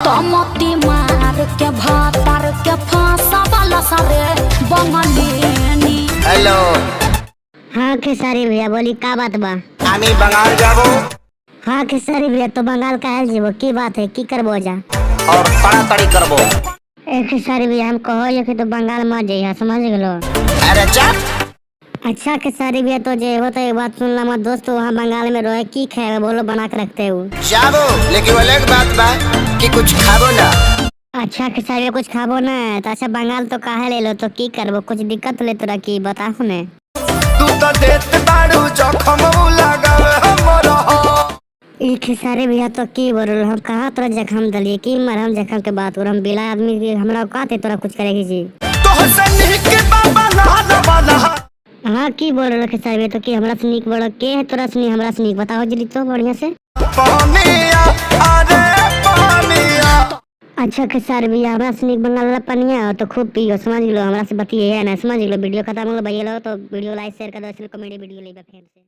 तमती मार के भातर के फांसा वाला सारे बंगाली। हेलो। हाँ खेसारी भैया बोली का बात बा? आमी बंगाल जाबो। हाँ खेसारी भैया तो बंगाल का जीवो की बात है की करबो जा और तड़ातड़ी करबो। ए खेसारी भैया हम कहो ये कि तो बंगाल मत जाइए समझ गेलो। अरे जा। अच्छा खेसारी भैया तो जे हो तो एक बात सुन ला मत दोस्त वहाँ बंगाल में रहे की खाएगा बोलो बना के रखते हो। जाबो लेकिन वो अलग बात बा कि कुछ खाबो ना। अच्छा खेसारी भैया कुछ खाबो ना तो अच्छा बंगाल तो काहे ले लो तो की करबो कुछ दिक्कत ले तोरा की बताओ ने। तू तो देत बाड़ू जखम लगावे हमरो। ई खेसारी भैया तो की बोल हम कहाँ तोरा जखम दलिए की मरहम जखम के बात और हम बिला आदमी के हमरा औकात है तोरा कुछ करेगी जी। तो हसन के बाबा लाला वाला। हाँ की बोल रहे खेसारी भैया तो की हमरा से नीक बड़ के है तोरा से हमरा से नीक बताओ जल्दी तो बढ़िया से। पानिया अरे पानिया। अच्छा खेसारी भैया हमरा से नीक बंगाल वाला पनिया तो खूब पियो समझ लो हमरा से बतिए है ना समझ लो वीडियो खत्म हो गया भैया तो वीडियो लाइक शेयर कर दो कमेडी वीडियो लेगा फिर से।